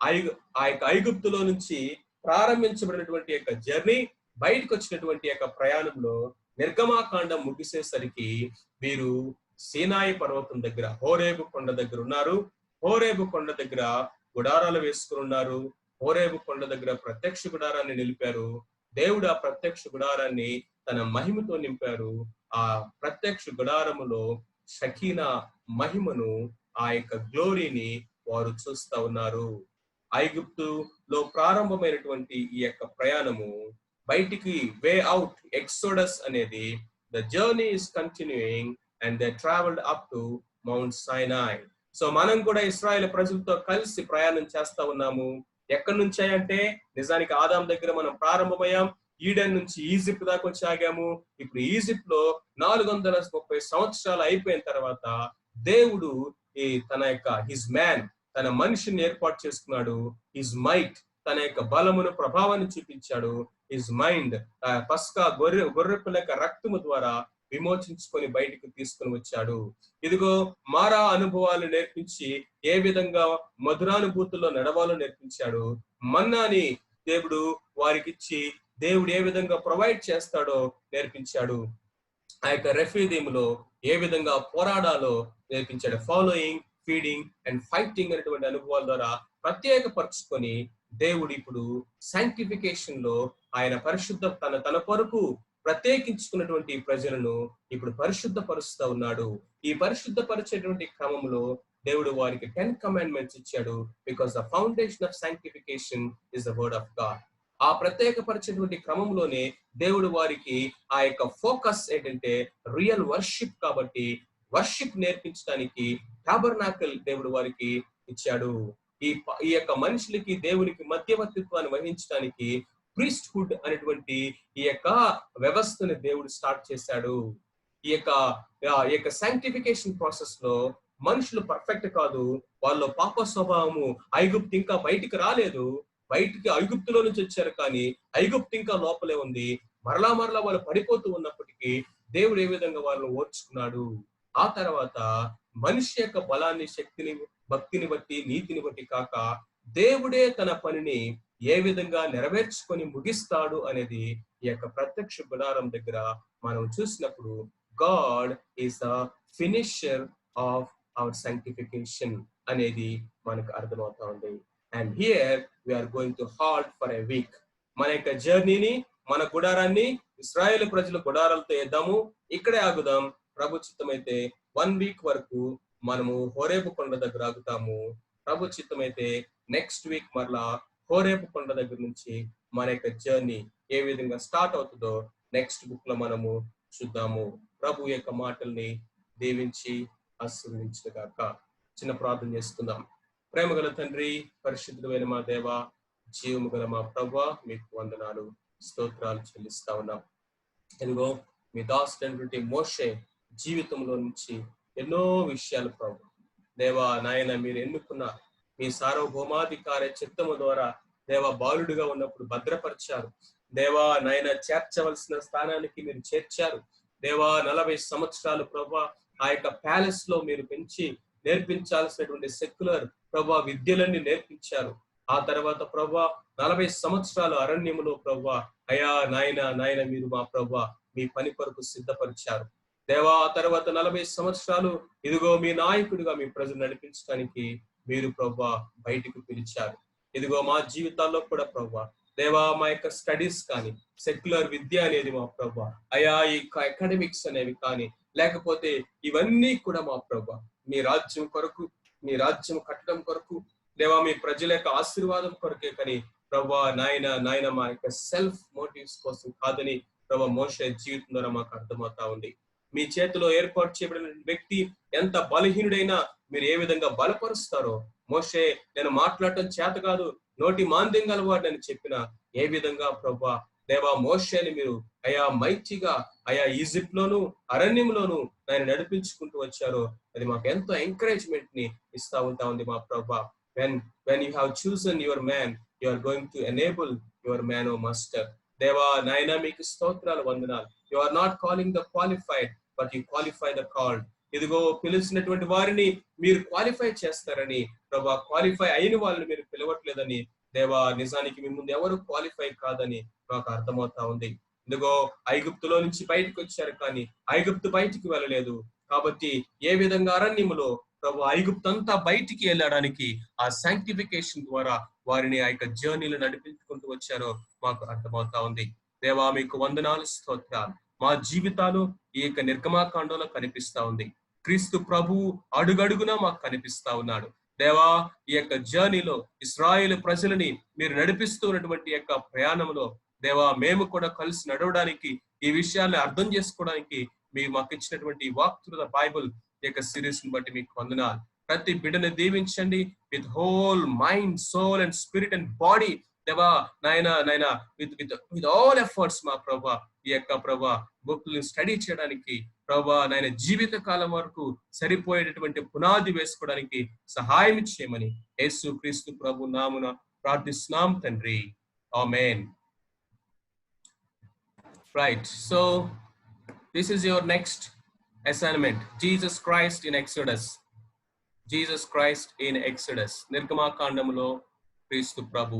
ఆ యొక్క ఐగుప్తులో నుంచి ప్రారంభించబడినటువంటి యొక్క జర్నీ, బయటకు వచ్చినటువంటి యొక్క ప్రయాణంలో నిర్గమాకాండం ముగిసేసరికి వీరు సీనాయి పర్వతం దగ్గర హోరేబు కొండ దగ్గర ఉన్నారు. హోరేబు కొండ దగ్గర గుడారాలు వేసుకుని ఉన్నారు. హోరేబు కొండ దగ్గర ప్రత్యక్ష గుడారాన్ని నిలిపారు. దేవుడు ఆ ప్రత్యక్ష గుడారాన్ని తన మహిమతో నింపారు. ఆ ప్రత్యక్ష గుడారములో షకీనా మహిమను, ఆ యొక్క గ్లోరీని వారు చూస్తా ఉన్నారు. ఐగుప్తులో ప్రారంభమైనటువంటి ఈ యొక్క ప్రయాణము బయటికి వే అవుట్, ఎక్సోడస్ అనేది, the journey is continuing and they travelled up to Mount సైనాయ్. So మనం కూడా ఇశ్రాయేల్ ప్రజలతో కలిసి ప్రయాణం చేస్తా ఉన్నాము. ఎక్కడి నుంచి అంటే నిజానికి ఆదాం దగ్గర మనం ప్రారంభమయ్యాం. ఈడెన్ నుంచి ఈజిప్ట్ దాకా వచ్చి ఆగాము. ఇప్పుడు ఈజిప్ట్ లో 430 సంవత్సరాలు అయిపోయిన తర్వాత దేవుడు తన యొక్క తన మనిషిని ఏర్పాటు చేసుకున్నాడు. హిజ్ మైట్, తన యొక్క బలమును ప్రభావాన్ని చూపించాడు. హిజ్ మైండ్, పస్కా గొర్రెపిల్ల యొక్క రక్తము ద్వారా విమోచించుకొని బయటికి తీసుకుని వచ్చాడు. ఇదిగో మారా అనుభవాలు నేర్పించి ఏ విధంగా మధురానుభూతుల్లో నడవాలో నేర్పించాడు. మన్నాని దేవుడు వారికి ఇచ్చి దేవుడు ఏ విధంగా ప్రొవైడ్ చేస్తాడో నేర్పించాడు. ఆ యొక్క రెఫీదీములో ఏ విధంగా పోరాడాలో నేర్పించాడు. ఫాలోయింగ్, ఫీడింగ్ అండ్ ఫైటింగ్ అనేటువంటి అనుభవాల ద్వారా ప్రత్యేకపరుచుకొని దేవుడు ఇప్పుడు సాంక్టిఫికేషన్ లో ఆయన పరిశుద్ధ తన కొరకు ప్రత్యేకించుకున్నటువంటి ప్రజలను ఇప్పుడు పరిశుద్ధపరుస్తూ ఉన్నాడు. ఈ పరిశుద్ధపరిచేటువంటి క్రమంలో దేవుడు వారికి 10 కమాండ్మెంట్స్ ఇచ్చాడు. Because the foundation of sanctification is the word of God. ఆ ప్రత్యేకపరిచినటువంటి క్రమంలోనే దేవుడు వారికి ఆ యొక్క ఫోకస్ ఏంటంటే రియల్ వర్షిప్. కాబట్టి వర్షిప్ నేర్పించడానికి టాబర్నాకల్ దేవుడు వారికి ఇచ్చాడు. ఈ యొక్క మనుషులకి దేవునికి మధ్యవర్తిత్వాన్ని వహించడానికి ప్రీస్ట్హుడ్ అనేటువంటి ఈ యొక్క వ్యవస్థని దేవుడు స్టార్ట్ చేశాడు. ఈ యొక్క సాంక్టిఫికేషన్ ప్రాసెస్ లో మనుషులు పర్ఫెక్ట్ కాదు. వాళ్ళలో పాప స్వభావము ఐగుప్తు ఇంకా బయటికి రాలేదు. బయటికి ఐగుప్తులో నుంచి వచ్చారు, కానీ ఐగుప్తు ఇంకా లోపలే ఉంది. మరలా వాళ్ళు పడిపోతూ ఉన్నప్పటికీ దేవుడు ఏ విధంగా వాళ్ళని ఓర్చుకున్నాడు. ఆ తర్వాత మనిషి యొక్క బలాన్ని, శక్తిని, భక్తిని బట్టి, నీతిని బట్టి కాక దేవుడే తన పనిని ఏ విధంగా నెరవేర్చుకొని ముగిస్తాడు అనేది ఈ యొక్క ప్రత్యక్ష గుడారం దగ్గర మనం చూసినప్పుడు God is the finisher of our sanctification అనేది మనకు అర్థమవుతా ఉంది. And here we are going to halt for a week. మన యొక్క జర్నీని, మన గుడారాన్ని ఇశ్రాయేలు ప్రజల గుడారాలతో వేద్దాము, ఇక్కడే ఆగుదాం. ప్రభు చిత్తమైతే 1 వీక్ వరకు మనము హోరేబు కొండ దగ్గర ఆగుతాము. ప్రభు చిత్తమైతే నెక్స్ట్ వీక్ మరలా హోరేబు కొండ దగ్గర నుంచి మన యొక్క జర్నీ ఏ విధంగా స్టార్ట్ అవుతుందో నెక్స్ట్ బుక్ లో మనము చూద్దాము. ప్రభు యొక్క మాటల్ని దీవించి ఆశీర్వదించుగాక. చిన్న ప్రార్థన చేసుకుందాం. ప్రేమగల తండ్రి, పరిశుద్ధమైన మా దేవ, జీవము గల మా ప్రభువా, మీకు వందనాలు, స్తోత్రాలు చెల్లిస్తా ఉన్నాం. ఎనుగో మీ దాసుడైనటువంటి మోషే జీవితంలో నుంచి ఎన్నో విషయాలు ప్రభు దేవా నాయన మీరు ఎన్నుకున్న మీ సార్వభౌమాధికార చిత్తము ద్వారా దేవా బాలుడిగా ఉన్నప్పుడు భద్రపరిచారు. దేవా నాయన చేర్చవలసిన స్థానానికి మీరు చేర్చారు. దేవా 40 సంవత్సరాలు ప్రభా ఆ యొక్క ప్యాలెస్ లో మీరు పెంచి నేర్పించాల్సినటువంటి సెక్యులర్ ప్రభా విద్యలన్నీ నేర్పించారు. ఆ తర్వాత ప్రభా 40 సంవత్సరాలు అరణ్యములో ప్రభా అయా నాయన మీరు మా ప్రభా మీ పని కొరకు సిద్ధపరిచారు. దేవా ఆ తర్వాత 40 సంవత్సరాలు ఇదిగో మీ నాయకుడిగా మీ ప్రజలు నడిపించడానికి మీరు ప్రభా బయటకు పిలిచారు. ఇదిగో మా జీవితాల్లో కూడా ప్రభా దేవా మా యొక్క స్టడీస్ కానీ, సెక్యులర్ విద్య అనేది మా ప్రభా అయా ఈ అకాడమిక్స్ అనేవి కానీ, లేకపోతే ఇవన్నీ కూడా మా ప్రభా మీ రాజ్యం కొరకు, మీ రాజ్యం కట్టడం కొరకు దేవా మీ ప్రజల యొక్క ఆశీర్వాదం కొరకే, కానీ ప్రభా నాయన మా యొక్క సెల్ఫ్ మోటివ్స్ కోసం కాదని ప్రభా మోషే జీవితం ద్వారా మాకు అర్థమవుతా ఉంది. మీ చేతిలో ఏర్పాటు చేయబడిన వ్యక్తి ఎంత బలహీనుడైనా మీరు ఏ విధంగా బలపరుస్తారో, మోషే నేను మాట్లాడటం చేత కాదు, నోటి మాంద్యం గలవాడు అని చెప్పిన ఏ విధంగా ప్రభా దేవా మోషేని మీరు అయా మైచిగా అయా ఈజిప్ట్ లోను అరణ్యంలోను ఆయన నడిపించుకుంటూ వచ్చారో అది మాకు ఎంతో ఎంకరేజ్మెంట్ ని ఇస్తా ఉంటా ఉంది మా ప్రభా. when you have chosen your man, you are going to enable your man, O master. దేవా నాయన మీకు స్తోత్రాలు, వందనాలు. You are not calling the qualified, but you qualify the called. ఇదిగో పిలిచినటువంటి వారిని మీరు క్వాలిఫై చేస్తారని ప్రభా, క్వాలిఫై అయిన వాళ్ళని మీరు పిలవట్లేదని దేవా, నిజానికి మీ ముందు ఎవరు క్వాలిఫై కాదని మాకు అర్థమవుతా ఉంది. ఇదిగో ఐగుప్తులో నుంచి బయటకు వచ్చారు, కానీ ఐగుప్తు బయటికి వెళ్ళలేదు. కాబట్టి ఏ విధంగా అరణ్యములో ప్రభు ఐగుప్తు అంతా బయటికి వెళ్ళడానికి ఆ సాంక్టిఫికేషన్ ద్వారా వారిని ఆ యొక్క జర్నీలు నడిపించుకుంటూ వచ్చారో మాకు అర్థమవుతా ఉంది. దేవా మీకు వందనాలు, స్తోత్రాలు. మా జీవితాలు ఈ యొక్క నిర్గమాకాండంలో కనిపిస్తా ఉంది. క్రీస్తు ప్రభు అడుగడుగునా మాకు కనిపిస్తా ఉన్నాడు. దేవా ఈ యొక్క జర్నీలో ఇశ్రాయేలు ప్రజలని మీరు నడిపిస్తూ ఉన్నటువంటి యొక్క ప్రయాణంలో దేవా మేము కూడా కలిసి నడవడానికి, ఈ విషయాన్ని అర్థం చేసుకోవడానికి మీరు మాకు ఇచ్చినటువంటి వాక్ త్రూ ద బైబుల్ యొక్క సిరీస్ ని బట్టి మీకు వందనాలు. ప్రతి బిడ్డని దీవించండి with whole mind, soul and spirit and body. దేవా నాయన విత్ ఆల్ ఎఫర్ట్స్ మా ప్రభా ఈ యొక్క ప్రభా బుక్ ని స్టడీ చేయడానికి ప్రభా నాయన జీవిత కాలం వరకు సరిపోయేటటువంటి పునాది వేసుకోవడానికి సహాయం చేయమని యేసు క్రీస్తు ప్రభు నామున ప్రార్థిస్తున్నాం తండ్రి. ఆమేన్. Right, so this is your next assignment. Jesus Christ in Exodus. Jesus Christ in Exodus. నిర్గమాకాండములో క్రీస్తు ప్రభు.